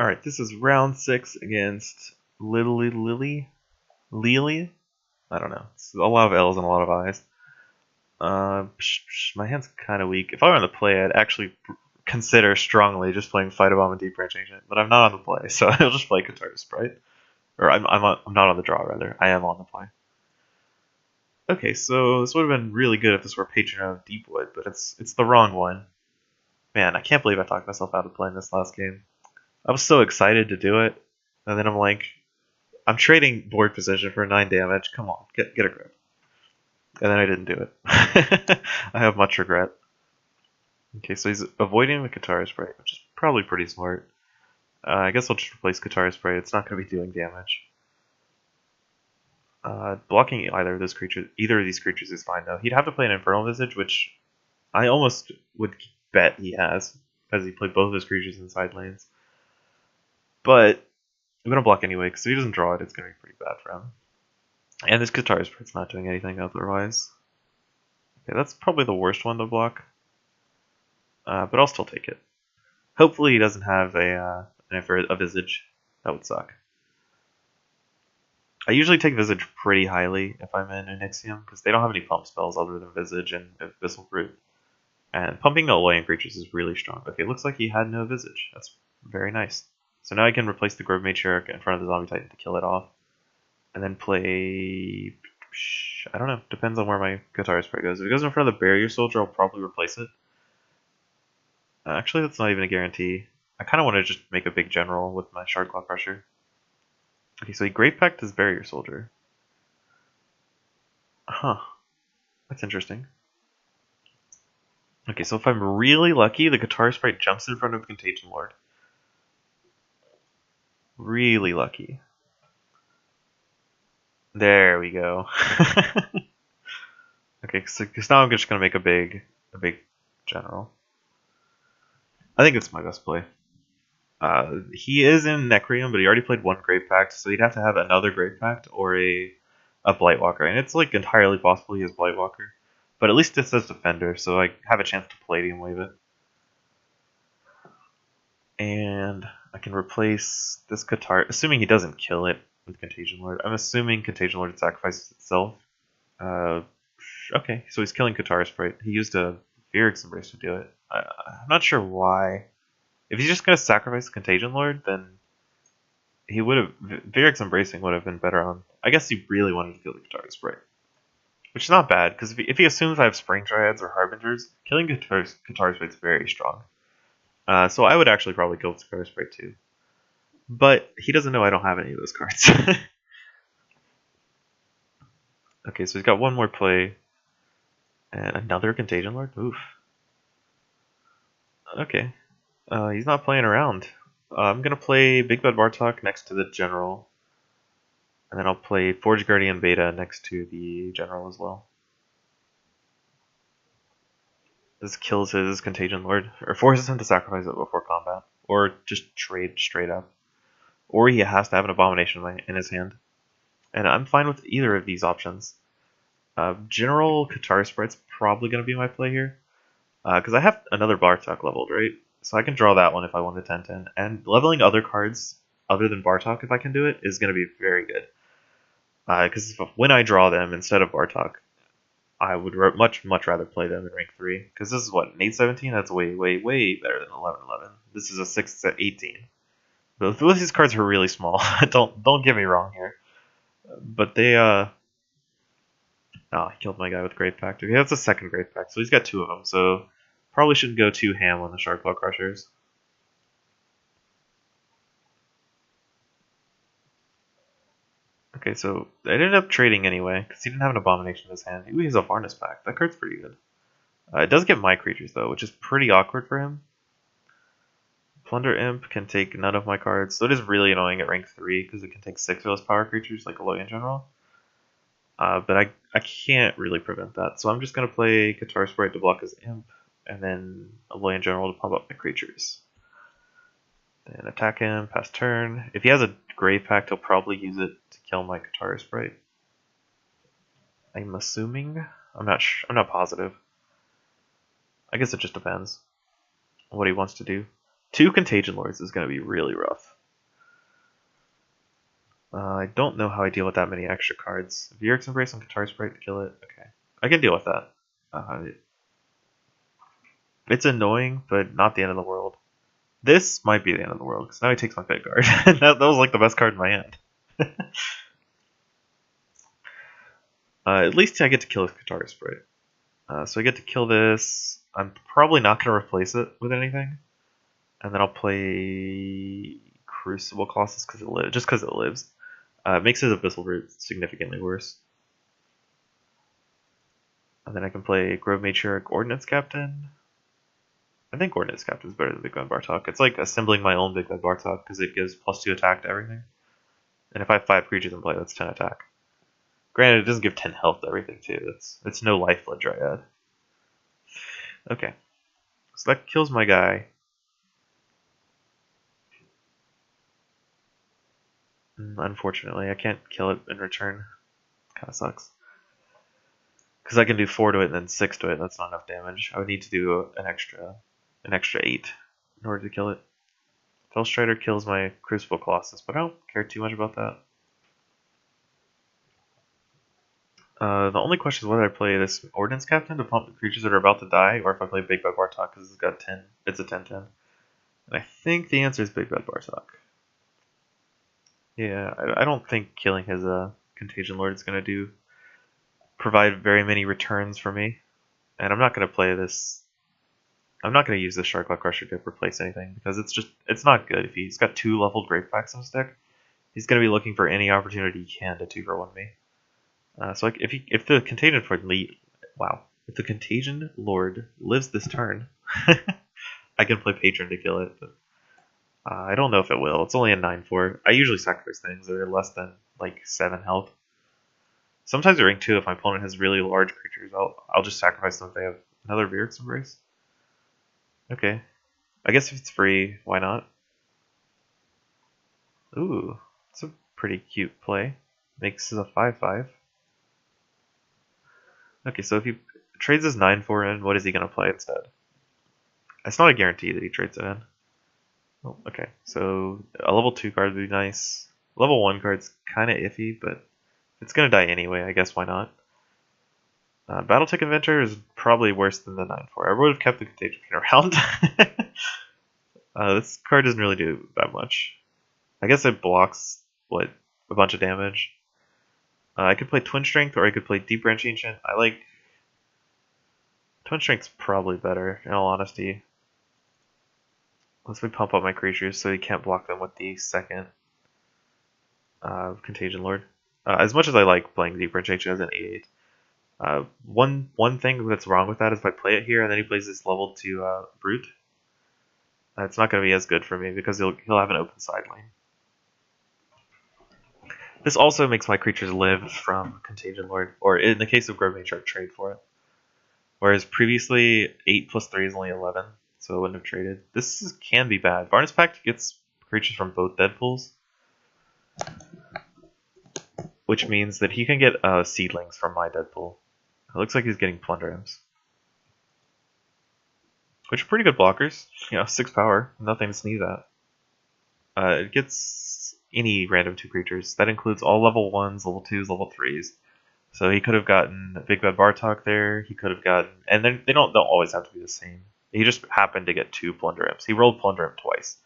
Alright, this is round 6 against Lily? I don't know. It's a lot of L's and a lot of I's. My hand's kind of weak. If I were on the play, I'd actually consider strongly just playing Fight a Bomb and Deep Branch Ancient, but I'm not on the play, so I'll just play Guitar Sprite. Or I'm not on the draw, rather. I am on the play. Okay, so this would have been really good if this were Patron of Deepwood, but it's the wrong one. Man, I can't believe I talked myself out of playing this last game. I was so excited to do it, and then I'm like, I'm trading board position for 9 damage. Come on, get a grip. And then I didn't do it. I have much regret. Okay, so he's avoiding the Guitar Sprite, which is probably pretty smart. I guess I'll just replace Guitar Sprite. It's not going to be doing damage. Blocking either of these creatures is fine though. He'd have to play an Infernal Visage, which I almost would bet he has, as he played both of his creatures in side lanes. But I'm gonna block anyway, because if he doesn't draw it, it's gonna be pretty bad for him. And this Guitar Sprite's not doing anything otherwise. Okay, that's probably the worst one to block. But I'll still take it. Hopefully he doesn't have a Visage. That would suck. I usually take Visage pretty highly if I'm in Onyxium, because they don't have any pump spells other than Visage and Abyssal Brute. And pumping the Alolan creatures is really strong. Okay, it looks like he had no Visage. That's very nice. So now I can replace the Grove Matriarch in front of the Zombie Titan to kill it off. And then play... I don't know. Depends on where my Guitar Sprite goes. If it goes in front of the Barrier Soldier, I'll probably replace it. Actually, that's not even a guarantee. I kind of want to just make a big general with my Shardclaw Crusher. Okay, so he Great Pact his Barrier Soldier. Huh. That's interesting. Okay, so if I'm really lucky, the Guitar Sprite jumps in front of Contagion Lord. Really lucky. There we go. Okay, so now I'm just gonna make a big general. I think it's my best play. He is in Necrium, but he already played one Grave Pact, so he'd have to have another Grave Pact or a Blightwalker, and it's like entirely possible he has Blightwalker. But at least it says Defender, so I have a chance to Palladium Wave it. And I can replace this Guitar, assuming he doesn't kill it with Contagion Lord. I'm assuming Contagion Lord sacrifices itself. Okay, so he's killing Guitar Sprite. He used a Vyrix Embrace to do it. I'm not sure why. If he's just going to sacrifice Contagion Lord, then he would have... Vyrix Embracing would have been better on... I guess he really wanted to kill the Guitar Sprite. Which is not bad, because if he assumes I have Spring Triads or Harbingers, killing Guitar Sprite is very strong. So I would actually probably kill Guitar Sprite too. But he doesn't know I don't have any of those cards. Okay, so he's got one more play. And another Contagion Lord? Oof. Okay. He's not playing around. I'm going to play Big Bad Bartok next to the General. And then I'll play Forge Guardian Beta next to the General as well. This kills his Contagion Lord, or forces him to sacrifice it before combat. Or just trade straight up. Or he has to have an Abomination in his hand. And I'm fine with either of these options. General Guitar Sprite's probably going to be my play here. Because I have another Bartok leveled, right? So I can draw that one if I want to 10-10. And leveling other cards other than Bartok, if I can do it, is going to be very good. Because when I draw them instead of Bartok, I would much rather play them in rank 3. Because this is what, an 8-17? That's way better than 11-11. This is a 6-18. Both of these cards are really small. don't get me wrong here. But they, Oh, I killed my guy with Great Pact. Okay, that's a second Great Pact, so he's got 2 of them, so probably shouldn't go too ham on the Shardclaw Crushers. Okay, so I ended up trading anyway, because he didn't have an Abomination in his hand. Ooh, he has a Varnus Pact. That card's pretty good. It does get my creatures, though, which is pretty awkward for him. Plunder Imp can take none of my cards, so it is really annoying at rank 3, because it can take 6 of those power creatures, like a Alolan General. But I can't really prevent that, so I'm just going to play Guitar Sprite to block his Imp, and then Alolan General to pump up my creatures. Then attack him, pass turn. If he has a Grave Pact, he'll probably use it to kill my Guitar Sprite. I'm assuming? I'm not positive. I guess it just depends on what he wants to do. 2 Contagion Lords is going to be really rough. I don't know how I deal with that many extra cards. Vyric's Embrace on Guitar Sprite to kill it. Okay, I can deal with that. It's annoying, but not the end of the world. This might be the end of the world, because now he takes my pet card. that was like the best card in my hand. At least I get to kill his Guitar Sprite. So I get to kill this. I'm probably not going to replace it with anything. And then I'll play Crucible Colossus just because it lives. It makes his Abyssal Root significantly worse. And then I can play Grove Matriarch Ordnance Captain. I think Ordnance Captain is better than Big Bad Bartok. It's like assembling my own Big Bad Bartok because it gives +2 attack to everything. And if I have 5 creatures in play, that's 10 attack. Granted, it doesn't give 10 health to everything too. It's no Lifeblood Dryad. Okay, so that kills my guy. Unfortunately, I can't kill it in return. Kind of sucks. Because I can do 4 to it and then 6 to it. That's not enough damage. I would need to do an extra 8 in order to kill it. Fellstrider kills my Crucible Colossus, but I don't care too much about that. The only question is whether I play this Ordnance Captain to pump the creatures that are about to die, or if I play Big Bad Bartok because it's got 10. It's a 10/10. And I think the answer is Big Bad Bartok. Yeah, I don't think killing his Contagion Lord is going to provide very many returns for me. And I'm not going to play this. I'm not going to use the Sharklaw Crusher to replace anything because it's not good. If he's got 2 leveled Gravepacks on his deck, he's going to be looking for any opportunity he can to 2-for-1 me. So like if the Contagion Lord lives this turn, I can play Patron to kill it. But I don't know if it will. It's only a 9/4. I usually sacrifice things that are less than like 7 health. Sometimes at rank 2, if my opponent has really large creatures, I'll just sacrifice them if they have another Vyric's Embrace. Okay. I guess if it's free, why not? Ooh, it's a pretty cute play. Makes it a 5/5. Okay, so if he trades his 9/4 in, what is he going to play instead? It's not a guarantee that he trades it in. Oh, okay, so a level 2 card would be nice. Level 1 card's kind of iffy, but it's going to die anyway, I guess why not? Battletech Inventor is probably worse than the 9/4. I would have kept the Contagion around. This card doesn't really do that much. I guess it blocks, a bunch of damage. I could play Twin Strength or I could play Deep Branch Ancient. I like... Twin Strength's probably better, in all honesty. Let's me pump up my creatures so he can't block them with the second Contagion Lord. As much as I like playing Deep Branch Ancient as an 8/8, one thing that's wrong with that is if I play it here and then he plays this level 2 Brute, it's not going to be as good for me because he'll have an open side lane. This also makes my creatures live from Contagion Lord, or in the case of Grove Matriarch, trade for it. Whereas previously, 8 plus 3 is only 11, so I wouldn't have traded. This can be bad. Varnus Pact gets creatures from both Deadpools, which means that he can get seedlings from my Deadpool. It looks like he's getting Plunder Imps, which are pretty good blockers. 6 power, nothing to sneeze at. It gets any random 2 creatures. That includes all level 1s, level 2s, level 3s. So he could have gotten Big Bad Bartok there. He could have gotten, and then they don't always have to be the same. He just happened to get 2 Plunder Imps. He rolled Plunder Imp twice.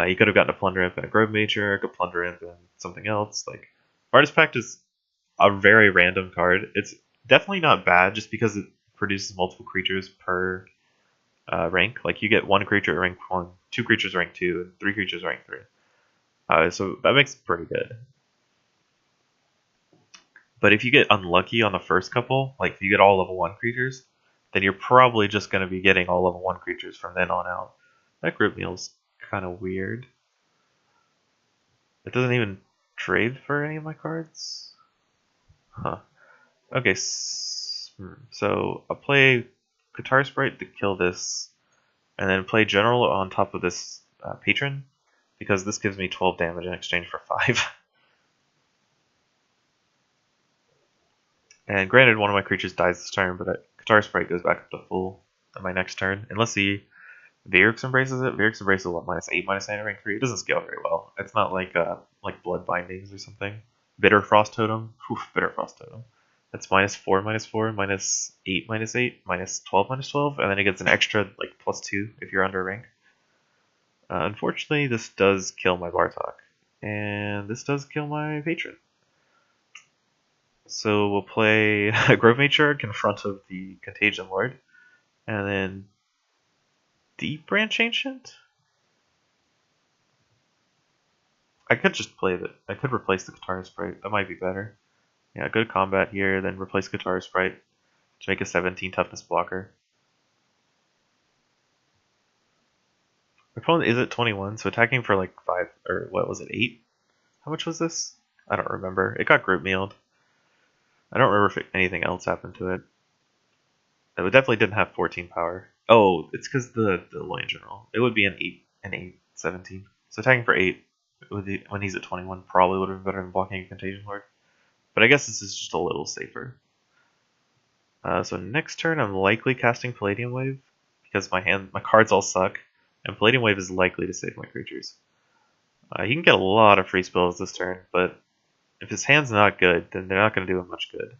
He could have gotten a Plunder Imp and a Grove Matriarch, a Plunder Imp and something else. Like, Artist Pact is a very random card. It's definitely not bad just because it produces multiple creatures per rank. Like, you get 1 creature at rank 1, 2 creatures at rank 2, and 3 creatures at rank 3. So that makes it pretty good. But if you get unlucky on the first couple, like if you get all level 1 creatures, then you're probably just going to be getting all level 1 creatures from then on out. That Grip Meal's kind of weird. It doesn't even trade for any of my cards? Huh. Okay, so I'll play Guitar Sprite to kill this, and then play General on top of this Patron, because this gives me 12 damage in exchange for 5. And granted, one of my creatures dies this turn, but Guitar Sprite goes back up to full on my next turn, unless he Varix embraces it. Varix embraces what, -8, -9 rank 3. It doesn't scale very well. It's not like Blood Bindings or something. Bitter Frost Totem. Oof, Bitter Frost Totem. That's -4, -4, -8, -8, -12, -12, and then it gets an extra like +2 if you're under rank. Unfortunately, this does kill my Bartok, and this does kill my Patron. So we'll play a Grove Matriarch in front of the Contagion Lord, and then Deep Branch Ancient? I could just play that. I could replace the Guitar Sprite. That might be better. Yeah, good combat here, then replace Guitar Sprite to make a 17 toughness blocker. My opponent is at 21, so attacking for like 5, or what was it, 8? How much was this? I don't remember. It got group mealed. I don't remember if anything else happened to it. It definitely didn't have 14 power. Oh, it's because the Loin General. It would be an 8, 17. So attacking for 8 when he's at 21 probably would have been better than blocking a Contagion Lord. But I guess this is just a little safer. So next turn I'm likely casting Palladium Wave because my cards all suck, and Palladium Wave is likely to save my creatures. He can get a lot of free spells this turn, but if his hand's not good, then they're not going to do him much good.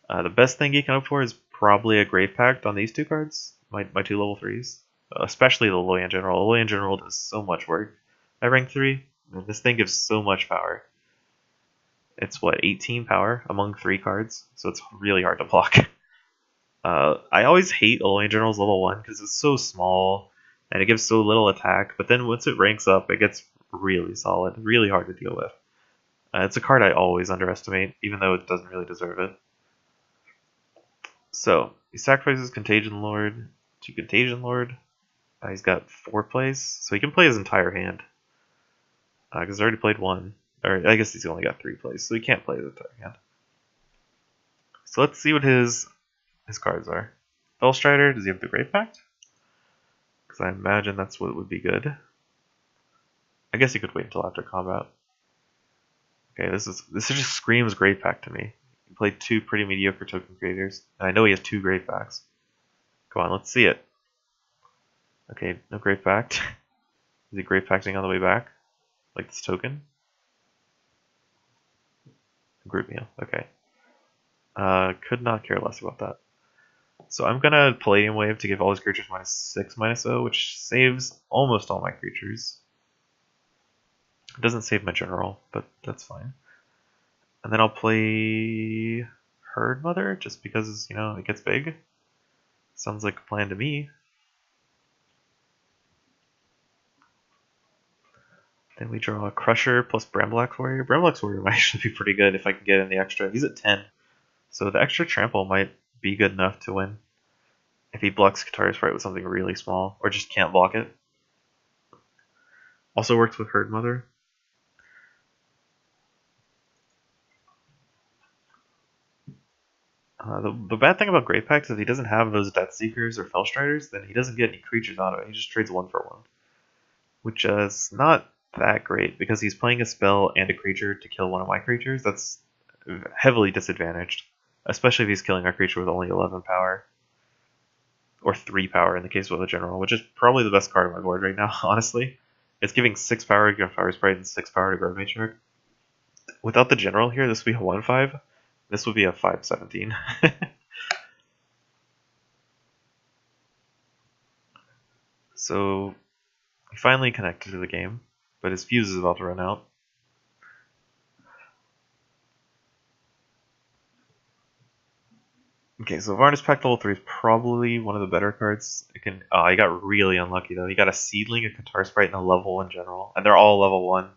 The best thing he can hope for is probably a Grave Pact on these two cards, my 2 level 3s, especially the Loyan General. The Loyan General does so much work at rank 3, and this thing gives so much power. It's what, 18 power among 3 cards, so it's really hard to block. I always hate Loyan General's level 1 because it's so small and it gives so little attack, but then once it ranks up, it gets really solid, really hard to deal with. It's a card I always underestimate, even though it doesn't really deserve it. So, he sacrifices Contagion Lord to Contagion Lord. He's got 4 plays, so he can play his entire hand. Because he's already played 1. Or I guess he's only got 3 plays, so he can't play his entire hand. So let's see what his cards are. Fellstrider, does he have the Grave Pact? Because I imagine that's what would be good. I guess he could wait until after combat. Okay, this just screams Grave Pact to me. He played 2 pretty mediocre token creators, and I know he has 2 Grave Pacts. Come on, let's see it. Okay, no Grave Pact. Is he Grave Pacting on the way back? Like this token? Group meal, okay. Could not care less about that. So I'm gonna Palladium Wave to give all his creatures -6, -0, which saves almost all my creatures. It doesn't save my general, but that's fine. And then I'll play Herd Mother, just because, you know, it gets big. Sounds like a plan to me. Then we draw a Crusher plus Brambleaxe Warrior. Brambleaxe Warrior might actually be pretty good if I can get in the extra. He's at 10, so the extra trample might be good enough to win. If he blocks Guitar Sprite with something really small, or just can't block it. Also works with Herd Mother. The bad thing about Grave Pact is if he doesn't have those Death Seekers or Fellstriders, then he doesn't get any creatures out of it. He just trades 1 for 1. Which is not that great, because he's playing a spell and a creature to kill one of my creatures. That's heavily disadvantaged. Especially if he's killing our creature with only 11 power. Or 3 power in the case of the General, which is probably the best card on my board right now, honestly. It's giving 6 power to Fire Sprite and 6 power to Grove Matriarch. Without the General here, this would be a 1/5. This would be a 5/17. So, he finally connected to the game, but his fuse is about to run out. Okay, so Varnish Pact level 3 is probably one of the better cards. It can. Oh, he got really unlucky though. He got a Seedling, a Guitar Sprite, and a level 1 General, and they're all level 1.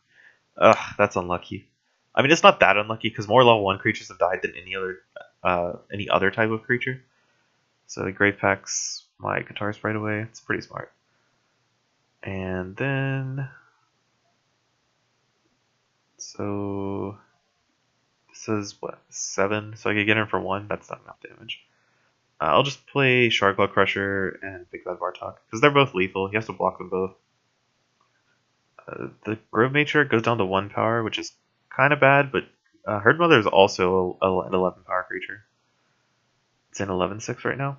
Ugh, that's unlucky. I mean, it's not that unlucky because more level 1 creatures have died than any other type of creature. So the Grave Pacts my Guitar Sprite away. It's pretty smart. And then, so this is what, 7? So I could get him for 1. That's not enough damage. I'll just play Sharkclaw Crusher and Big Bad Bartok because they're both lethal. He has to block them both. The Grove Matriarch goes down to 1 power, which is kind of bad, but Herd Mother is also an 11 power creature. It's in 11/6 right now.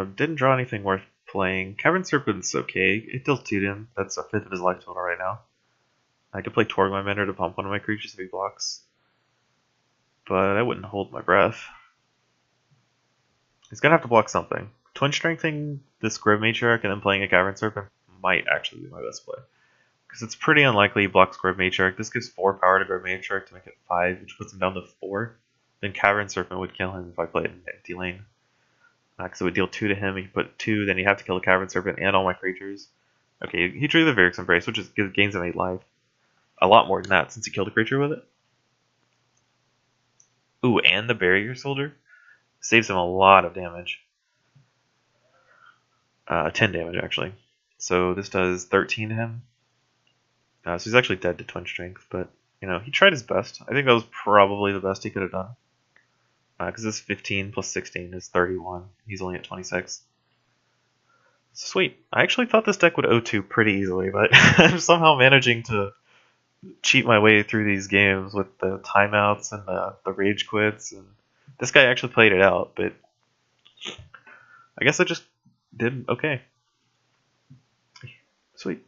Didn't draw anything worth playing. Cavern Serpent's okay. It deals 2 to him. That's a fifth of his life total right now. I could play Torg Mender to pump one of my creatures if he blocks. But I wouldn't hold my breath. He's gonna have to block something. Twin Strengthening this Grove Matriarch and then playing a Cavern Serpent might actually be my best play. Because it's pretty unlikely he blocks Grove Matriarch. This gives 4 power to Grove Matriarch to make it 5, which puts him down to 4. Then Cavern Serpent would kill him if I played an empty lane. Because it would deal 2 to him, he put 2, then he'd have to kill the Cavern Serpent and all my creatures. Okay, he drew the Varric's Embrace, which is, gains him 8 life. A lot more than that, since he killed a creature with it. Ooh, and the Barrier Soldier? Saves him a lot of damage. 10 damage, actually. So this does 13 to him. So he's actually dead to Twin Strength, but, you know, he tried his best. I think that was probably the best he could have done. Because this 15 plus 16 is 31. He's only at 26. Sweet. I actually thought this deck would O2 pretty easily, but I'm somehow managing to cheat my way through these games with the timeouts and the rage quits. And this guy actually played it out, but I guess I just did okay. Sweet.